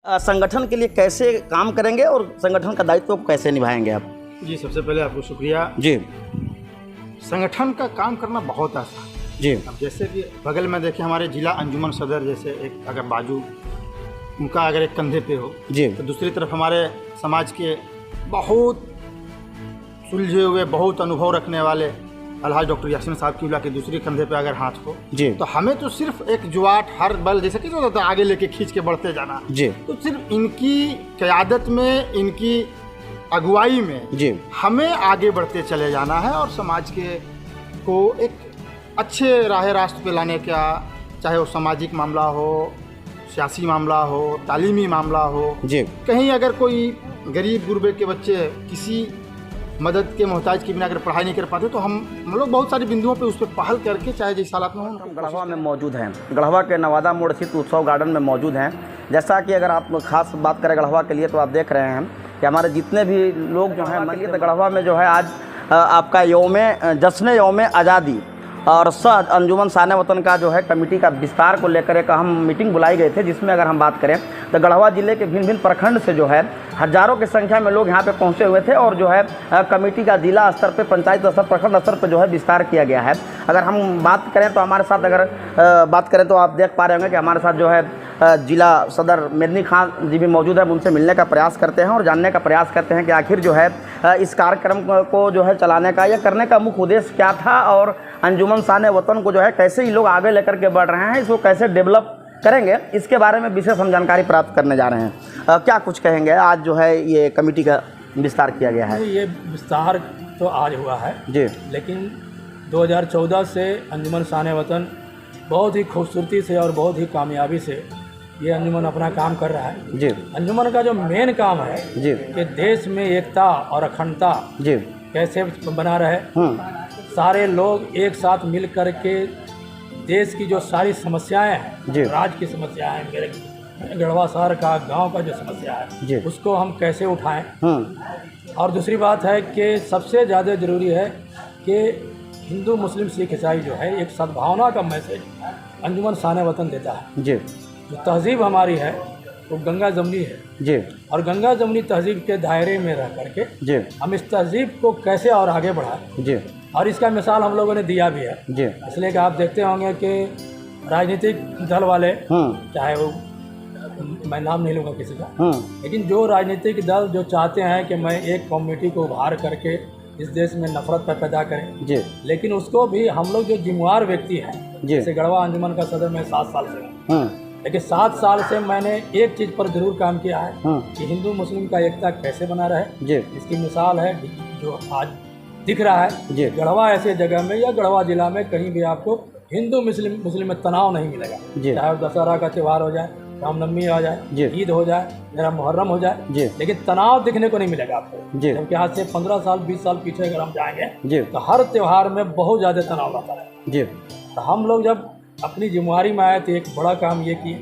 संगठन के लिए कैसे काम करेंगे और संगठन का दायित्व को कैसे निभाएंगे आप? जी, सबसे पहले आपको शुक्रिया। जी संगठन का काम करना बहुत आसान है। जी अब जैसे कि बगल में देखें हमारे जिला अंजुमन सदर, जैसे एक अगर बाजू उनका अगर एक कंधे पे हो जी तो दूसरी तरफ हमारे समाज के बहुत सुलझे हुए, बहुत अनुभव रखने वाले अलहाज डॉक्टर यासीन साहब की के दूसरे कंधे पे अगर हाथ हो जी तो हमें तो सिर्फ एक जुआट हर बल जैसे कि जो होता है आगे लेके खींच के बढ़ते जाना। जी तो सिर्फ इनकी क़यादत में, इनकी अगुवाई में जी हमें आगे बढ़ते चले जाना है और समाज के को एक अच्छे राह रास्ते पे लाने का, चाहे वो सामाजिक मामला हो, सियासी मामला हो, तालीमी मामला हो। जी कहीं अगर कोई गरीब गुरबे के बच्चे किसी मदद के मोहताज की बिना अगर पढ़ाई नहीं कर पाते तो हम लोग बहुत सारे बिंदुओं पे उस पर पहल करके, चाहे जिस हालात में हो। हम गढ़वा में मौजूद हैं, गढ़वा के नवादा मोड़ स्थित उत्सव गार्डन में मौजूद हैं। जैसा कि अगर आप खास बात करें गढ़वा के लिए तो आप देख रहे हैं कि हमारे जितने भी लोग जो हैं मानिए तो गढ़वा में जो है आज आपका जश्न यौम आज़ादी और अंजुमन शान वतन का जो है कमेटी का विस्तार को लेकर एक अहम मीटिंग बुलाई गए थे, जिसमें अगर हम बात करें तो गढ़वा जिले के भिन्न भिन्न प्रखंड से जो है हज़ारों की संख्या में लोग यहाँ पे पहुँचे हुए थे और जो है कमेटी का जिला स्तर पे, पंचायत स्तर, प्रखंड स्तर पे जो है विस्तार किया गया है। अगर हम बात करें तो हमारे साथ अगर बात करें तो आप देख पा रहे होंगे कि हमारे साथ जो है जिला सदर मेदनी खान जी भी मौजूद है। उनसे मिलने का प्रयास करते हैं और जानने का प्रयास करते हैं कि आखिर जो है इस कार्यक्रम को जो है चलाने का या करने का मुख्य उद्देश्य क्या था और अंजुमन शान वतन को जो है कैसे ही लोग आगे लेकर के बढ़ रहे हैं, इसको कैसे डेवलप करेंगे, इसके बारे में विशेष हम जानकारी प्राप्त करने जा रहे हैं। क्या कुछ कहेंगे? आज जो है ये कमेटी का विस्तार किया गया है। ये विस्तार तो आज हुआ है जी, लेकिन 2014 से अंजुमन शान वतन बहुत ही खूबसूरती से और बहुत ही कामयाबी से ये अंजुमन अपना काम कर रहा है। जी अंजुमन का जो मेन काम है जी कि देश में एकता और अखंडता जी कैसे बना रहे, सारे लोग एक साथ मिल कर के देश की जो सारी समस्याएं जी। हैं, राज्य की समस्याएं हैं, मेरे गढ़वा शहर का, गांव का जो समस्या जी। है उसको हम कैसे उठाएं। और दूसरी बात है कि सबसे ज़्यादा ज़रूरी है कि हिंदू मुस्लिम सिख ईसाई जो है एक सद्भावना का मैसेज अंजुमन शान वतन देता है। जी जो तहजीब हमारी है वो गंगा जमनी है जी और गंगा जमनी तहजीब के दायरे में रह करके जी हम इस तहजीब को कैसे और आगे बढ़ाएं, जी और इसका मिसाल हम लोगों ने दिया भी है। जी इसलिए कि आप देखते होंगे कि राजनीतिक दल वाले, चाहे वो, मैं नाम नहीं लूँगा किसी का, लेकिन जो राजनीतिक दल जो चाहते हैं कि मैं एक कम्युनिटी को उभार करके इस देश में नफरत पैदा करें, जी लेकिन उसको भी हम लोग जो जिम्मेवार व्यक्ति हैं, जी। जैसे गढ़वा अंजुमन का सदर मैं 7 साल से हूँ, लेकिन 7 साल से मैंने एक चीज़ पर जरूर काम किया है कि हिंदू मुस्लिम का एकता कैसे बना रहे। जी इसकी मिसाल है जो आज दिख रहा जी। है, गढ़वा ऐसे जगह में या गढ़वा जिला में कहीं भी आपको हिंदू मुस्लिम में तनाव नहीं मिलेगा। जी। चाहे दशहरा का त्यौहार हो जाए, रामनवमी आ जाए, जी। ईद हो जाए, मेरा मुहर्रम हो जाए, जी। लेकिन तनाव दिखने को नहीं मिलेगा आपको। जी। जबकि आज से 15 साल 20 साल पीछे अगर हम जाएंगे जी तो हर त्यौहार में बहुत ज़्यादा तनाव रहता है। जी तो हम लोग जब अपनी जिम्मेवारी में आए तो एक बड़ा काम ये किए,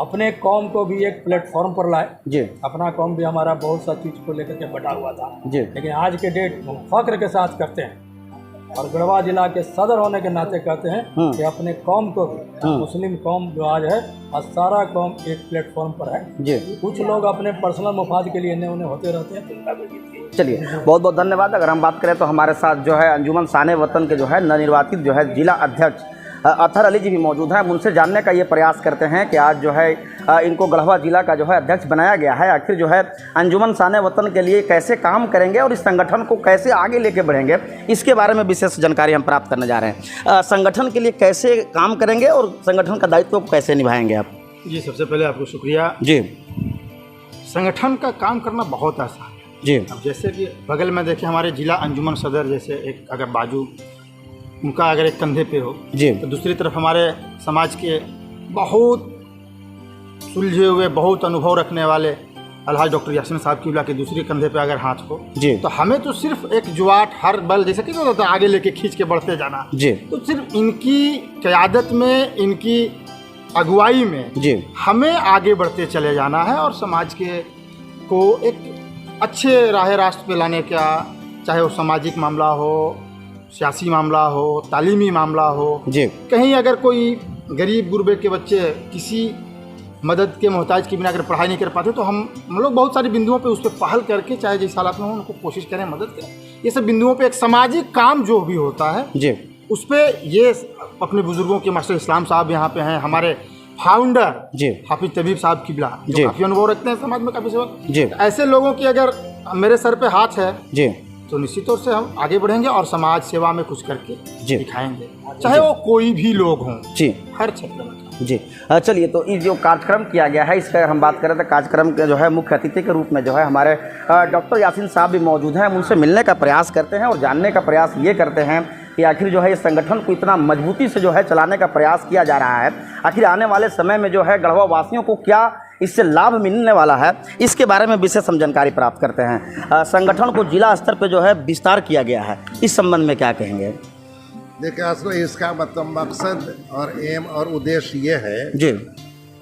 अपने कौम को भी एक प्लेटफॉर्म पर लाए। जी अपना कौम भी हमारा बहुत सा चीज़ को लेकर के बटा हुआ था, जी लेकिन आज के डेट हम फख्र के साथ करते हैं और गढ़वा जिला के सदर होने के नाते कहते हैं कि अपने कौम को भी, मुस्लिम कौम जो आज है और सारा कौम एक प्लेटफॉर्म पर है। जी। कुछ लोग अपने पर्सनल मफाद के लिए इन्हें उन्हें होते रहते हैं, तो उनका भी कीजिए। चलिए, बहुत बहुत धन्यवाद। अगर हम बात करें तो हमारे साथ जो है अंजुमन शान वतन के जो है नवनिर्वाचित जो है जिला अध्यक्ष अतहर अली जी भी मौजूद हैं। उनसे जानने का ये प्रयास करते हैं कि आज जो है इनको गढ़वा जिला का जो है अध्यक्ष बनाया गया है, आखिर जो है अंजुमन शान वतन के लिए कैसे काम करेंगे और इस संगठन को कैसे आगे लेके बढ़ेंगे, इसके बारे में विशेष जानकारी हम प्राप्त करने जा रहे हैं। संगठन के लिए कैसे काम करेंगे और संगठन का दायित्व को कैसे निभाएंगे आप? जी, सबसे पहले आपको शुक्रिया। जी संगठन का काम करना बहुत आसान है। जी अब जैसे कि बगल में देखें हमारे जिला अंजुमन सदर, जैसे एक अगर बाजू उनका अगर एक कंधे पे हो जी तो दूसरी तरफ हमारे समाज के बहुत सुलझे हुए, बहुत अनुभव रखने वाले अलहाज डॉक्टर यासीन साहब की के दूसरे कंधे पे अगर हाथ हो जी तो हमें तो सिर्फ एक जुआट हर बल जैसे कि जो होता है आगे लेके खींच के बढ़ते जाना। जी तो सिर्फ इनकी क़यादत में, इनकी अगुवाई में जी हमें आगे बढ़ते चले जाना है और समाज के को एक अच्छे राह रास्ते पे लाने का, चाहे वो सामाजिक मामला हो, सियासी मामला हो, तालीमी मामला हो। जी कहीं अगर कोई गरीब गुरबे के बच्चे किसी मदद के मोहताज की बिना अगर पढ़ाई नहीं कर पाते, तो हम लोग बहुत सारी बिंदुओं पे उस पर पहल करके, चाहे जिस हालात में हो, उनको कोशिश करें, मदद करें। ये सब बिंदुओं पे एक सामाजिक काम जो भी होता है जी, उस पर ये अपने बुजुर्गों के मास्टर इस्लाम साहब यहाँ पे हैं, हमारे फाउंडर जी, हाफिज तबीब साहब किबला, जी। जो काफ़ी अनुभव रखते हैं समाज में काफ़ी सेवा। जी, ऐसे लोगों की अगर मेरे सर पे हाथ है जी, तो निश्चित तौर से हम आगे बढ़ेंगे और समाज सेवा में कुछ करके जी। दिखाएंगे, चाहे वो कोई भी लोग हों, जी, हर क्षेत्र में। जी। चलिए, तो ये जो कार्यक्रम किया गया है, इसका हम बात करें तो कार्यक्रम के जो है मुख्य अतिथि के रूप में जो है हमारे डॉक्टर यासीन साहब भी मौजूद हैं। हम उनसे मिलने का प्रयास करते हैं और जानने का प्रयास ये करते हैं कि आखिर जो है इस संगठन को इतना मजबूती से जो है चलाने का प्रयास किया जा रहा है, आखिर आने वाले समय में जो है गढ़वा वासियों को क्या इससे लाभ मिलने वाला है, इसके बारे में विशेष हम जानकारी प्राप्त करते हैं। संगठन को जिला स्तर पर जो है विस्तार किया गया है, इस संबंध में क्या कहेंगे? देखिए, असल इसका मतलब मकसद और एम और उद्देश्य ये है जी,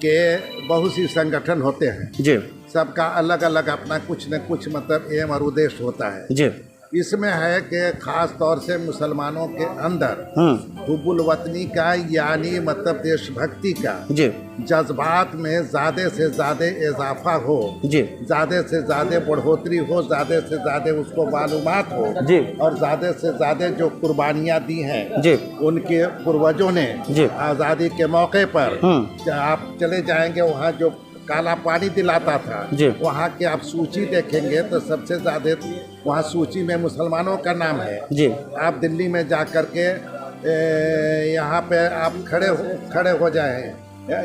कि बहुत सी संगठन होते हैं, जी, सबका अलग अलग अपना कुछ न कुछ मतलब एम और उद्देश्य होता है। जी, इसमें है कि ख़ास तौर से मुसलमानों के अंदर हुब्बुल वतनी का, यानी मतलब देशभक्ति का जी, जज्बात में ज़्यादा से ज़्यादा इजाफा हो, जी, ज़्यादा से ज़्यादा बढ़ोतरी हो, ज़्यादा से ज़्यादा उसको मालूमात हो, जी, और ज़्यादा से ज़्यादा जो कुर्बानियाँ दी हैं जी, उनके पूर्वजों ने जी, आज़ादी के मौके पर, आप चले जाएंगे वहाँ जो काला पानी दिलाता था, जी, वहाँ की आप सूची देखेंगे तो सबसे ज़्यादा वहाँ सूची में मुसलमानों का नाम है। जी, आप दिल्ली में जा कर के यहाँ पे आप खड़े हो जाए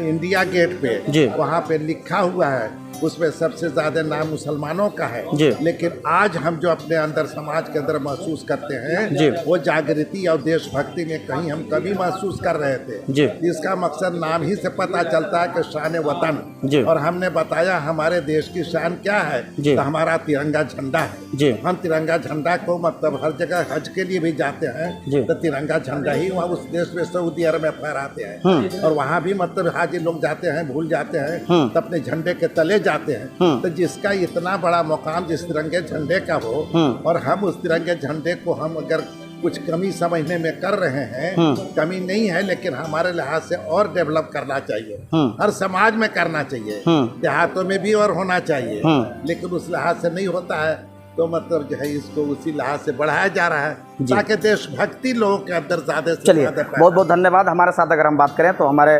इंडिया गेट पे, जी, वहाँ पे लिखा हुआ है, उसमें सबसे ज़्यादा नाम मुसलमानों का है। जी। लेकिन आज हम जो अपने अंदर समाज के अंदर महसूस करते जी। हैं, वो जागृति और देशभक्ति में कहीं हम कभी महसूस कर रहे थे। जी। इसका मकसद नाम ही से पता चलता है कि शान वतन। जी। और हमने बताया हमारे देश की शान क्या है, जी। तो हमारा तिरंगा झंडा है। जी। हम तिरंगा झंडा को मतलब हर जगह हज के लिए भी जाते हैं, जी। तो तिरंगा झंडा ही वहाँ उस देश में सऊदी अरब में फहराते हैं। और वहाँ भी मतलब हाजी लोग जाते हैं, भूल जाते हैं, तो अपने झंडे के तले जाते हैं। तो जिसका इतना बड़ा मुकाम जिस तिरंगे झंडे का हो, और हम उस तिरंगे झंडे को हम अगर कुछ कमी समझने में कर रहे हैं, कमी नहीं है, लेकिन हमारे लिहाज से और डेवलप करना चाहिए, हर समाज में करना चाहिए, देहातों में भी और होना चाहिए, लेकिन उस लिहाज से नहीं होता है। तो मतलब जो है इसको उसी लिहाज से बढ़ाया जा रहा है ताकि देशभक्ति लोगों के अंदर ज़्यादा से चलिए, ज़्यादा बहुत बहुत धन्यवाद। हमारे साथ अगर हम बात करें तो हमारे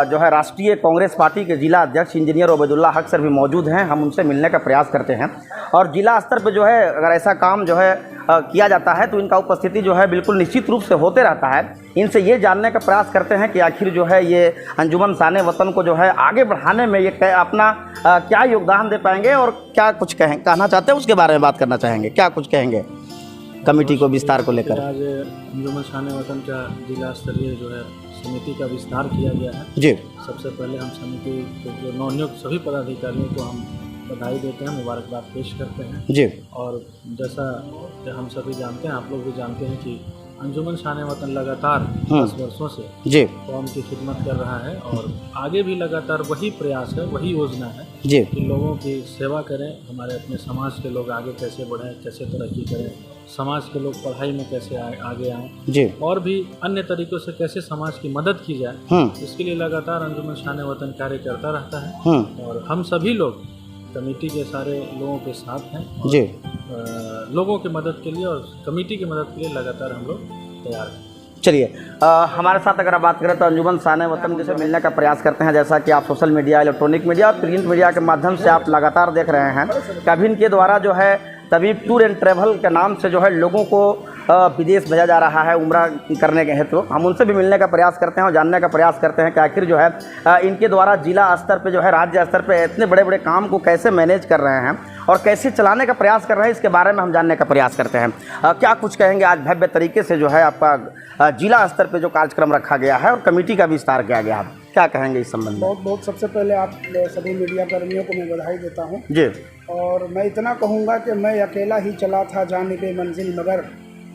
जो है राष्ट्रीय कांग्रेस पार्टी के जिला अध्यक्ष इंजीनियर ओबैदुल्ला हक सर भी मौजूद हैं। हम उनसे मिलने का प्रयास करते हैं और जिला स्तर पर जो है अगर ऐसा काम जो है किया जाता है तो इनका उपस्थिति जो है बिल्कुल निश्चित रूप से होते रहता है। इनसे ये जानने का प्रयास करते हैं कि आखिर जो है ये अंजुमन शान वतन को जो है आगे बढ़ाने में ये अपना क्या योगदान दे पाएंगे और क्या कुछ कहना चाहते हैं उसके बारे में बात करना चाहेंगे। क्या कुछ कहेंगे कमेटी को विस्तार को लेकर? आज अंजुमन शान वतन का जिला स्तरीय जो है समिति का विस्तार किया गया है। जी। सबसे पहले हम समिति के जो नवनियुक्त सभी पदाधिकारियों को हम बधाई देते हैं, मुबारकबाद पेश करते हैं। जी। और जैसा कि हम सभी जानते हैं, आप लोग भी जानते हैं कि अंजुमन शान वतन लगातार 10 वर्षों से जी कौम की खिदमत कर रहा है और आगे भी लगातार वही प्रयास है, वही योजना है जी कि लोगों की सेवा करें, हमारे अपने समाज के लोग आगे कैसे बढ़ें, कैसे तरक्की करें, समाज के लोग पढ़ाई में कैसे आगे आएँ जी, और भी अन्य तरीक़ों से कैसे समाज की मदद की जाए, इसके लिए लगातार अंजुमन शान वतन कार्य करता रहता है। और हम सभी लोग कमेटी के सारे लोगों के साथ हैं जी, लोगों की मदद के लिए और कमेटी की मदद के लिए लगातार हम लोग तैयार हैं। चलिए, हमारे साथ अगर आप बात करें तो अंजुमन शान वतन से मिलने का प्रयास करते हैं। जैसा कि आप सोशल मीडिया, इलेक्ट्रॉनिक मीडिया और प्रिंट मीडिया के माध्यम से आप लगातार देख रहे हैं कभी इनके द्वारा जो है तबीब टूर एंड ट्रैवल के नाम से जो है लोगों को विदेश भेजा जा रहा है उम्रा करने के हेतु। हम उनसे भी मिलने का प्रयास करते हैं और जानने का प्रयास करते हैं कि आखिर जो है इनके द्वारा जिला स्तर पे जो है राज्य स्तर पे इतने बड़े बड़े काम को कैसे मैनेज कर रहे हैं और कैसे चलाने का प्रयास कर रहे हैं, इसके बारे में हम जानने का प्रयास करते हैं। क्या कुछ कहेंगे? आज भव्य तरीके से जो है आपका जिला स्तर पर जो कार्यक्रम रखा गया है और कमेटी का विस्तार किया गया है, क्या कहेंगे इस संबंध में? बहुत बहुत सबसे पहले आप सभी मीडिया कर्मियों को मैं बधाई देता हूँ जी। और मैं इतना कहूँगा कि मैं अकेला ही चला था जानिबे मंजिल, मगर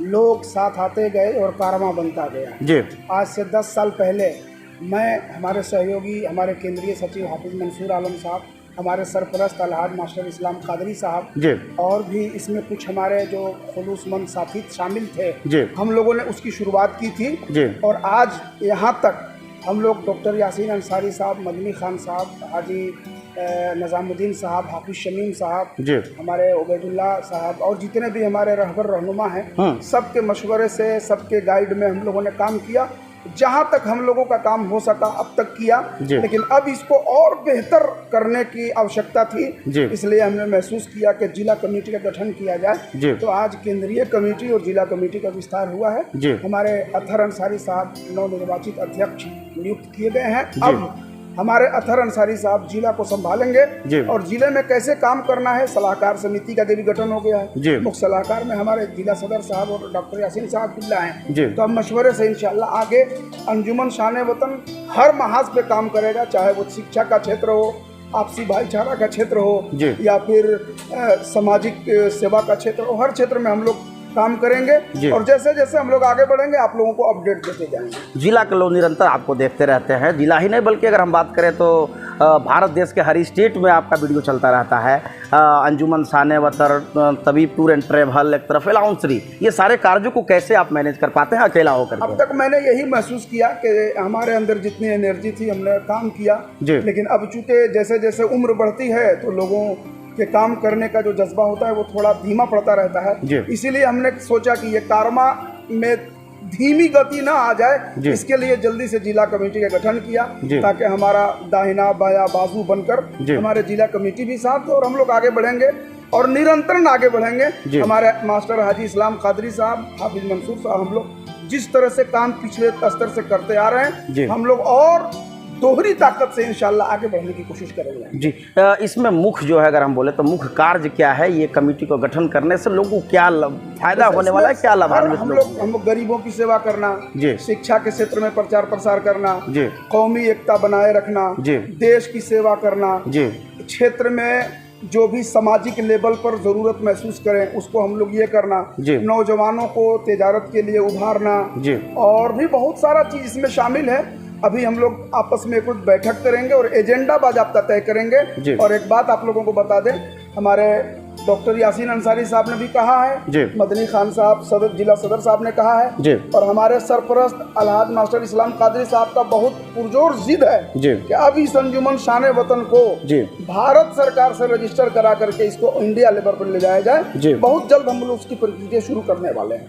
लोग साथ आते गए और कारवां बनता गया जी। आज से 10 साल पहले मैं, हमारे सहयोगी, हमारे केंद्रीय सचिव हाफिज मंसूर आलम साहब, हमारे सरपरस्त अलहाज मास्टर इस्लाम कादरी साहब जी, और भी इसमें कुछ हमारे जो खुलूसमंद साथी शामिल थे जी, हम लोगों ने उसकी शुरुआत की थी जी। और आज यहाँ तक हम लोग डॉक्टर यासीन अंसारी साहब, मदनी खान साहब, हाजी निज़ामुद्दीन साहब, हाफिज शमीम साहब, हमारे उबैदुल्ला साहब और जितने भी हमारे रहबर रहनुमा हैं, सबके मशवरे से, सबके गाइड में हम लोगों ने काम किया। जहाँ तक हम लोगों का काम हो सका अब तक किया, लेकिन अब इसको और बेहतर करने की आवश्यकता थी, इसलिए हमने महसूस किया कि जिला कमेटी का गठन किया जाए। तो आज केंद्रीय कमेटी और जिला कमेटी का विस्तार हुआ है। हमारे अतहर अंसारी साहब नवनिर्वाचित अध्यक्ष नियुक्त किए गए हैं। अब हमारे अतहर अंसारी साहब जिला को संभालेंगे और जिले में कैसे काम करना है, सलाहकार समिति का भी गठन हो गया है। मुख्य सलाहकार में हमारे जिला सदर साहब और डॉक्टर यासीन साहब बिल्ला हैं। तो अब मशवरे से इंशाल्लाह आगे अंजुमन शान वतन हर महाज पे काम करेगा, चाहे वो शिक्षा का क्षेत्र हो, आपसी भाईचारा का क्षेत्र हो या फिर सामाजिक सेवा का क्षेत्र हो। हर क्षेत्र में हम लोग काम करेंगे और जैसे जैसे हम लोग आगे बढ़ेंगे आप लोगों को अपडेट देते जाएंगे। जिला के लोग निरंतर आपको देखते रहते हैं, जिला ही नहीं बल्कि अगर हम बात करें तो भारत देश के हर स्टेट में आपका वीडियो चलता रहता है। अंजुमन शान वतन, तबीब टूर एंड ट्रेवल, एक तरफ अलाउंसरी, ये सारे कार्यों को कैसे आप मैनेज कर पाते हैं अकेला होकर? अब तक मैंने यही महसूस किया कि हमारे अंदर जितनी एनर्जी थी हमने काम किया, लेकिन अब चूंकि जैसे जैसे उम्र बढ़ती है तो लोगों के काम करने का जो जज्बा होता है वो थोड़ा धीमा पड़ता रहता है। इसीलिए हमने सोचा कि ये कारमा में धीमी गति ना आ जाए, इसके लिए जल्दी से जिला कमेटी का गठन किया ताकि हमारा दाहिना बाया बाजू बनकर हमारे जिला कमेटी भी साथ और हम लोग आगे बढ़ेंगे और निरंतर आगे बढ़ेंगे। हमारे मास्टर हाजी इस्लाम कादरी साहब, हाफिज मंसूर साहब, हम लोग जिस तरह से काम पिछले स्तर से करते आ रहे हैं, हम लोग और दोहरी ताकत से इंशाल्लाह आगे बढ़ने की कोशिश करेंगे। जी, इसमें मुख्य जो है अगर हम बोले तो मुख्य कार्य क्या है ये कमेटी को गठन करने से लोगों को क्या फायदा होने वाला है, क्या लाभान्वित? हम लोग गरीबों की सेवा करना, शिक्षा के क्षेत्र में प्रचार प्रसार करना, कौमी एकता बनाए रखना, देश की सेवा करना, क्षेत्र में जो भी सामाजिक लेवल पर ज़रूरत महसूस करें उसको हम लोग ये करना, नौजवानों को तिजारत के लिए उभारना और भी बहुत सारा चीज़ इसमें शामिल है। अभी हम लोग आपस में कुछ बैठक करेंगे और एजेंडा बाज़ाब्ता तय करेंगे। और एक बात आप लोगों को बता दें, हमारे डॉक्टर यासीन अंसारी साहब ने भी कहा है, मदनी खान साहब सदर जिला सदर साहब ने कहा है और हमारे सरपरस्त अलहाज मास्टर इस्लाम कादरी साहब का बहुत पुरजोर जिद है कि अब इस अंजुमन शान वतन को भारत सरकार से रजिस्टर करा करके इसको इंडिया लेवल पर ले जाया जाए। बहुत जल्द हम लोग उसकी प्रक्रिया शुरू करने वाले हैं।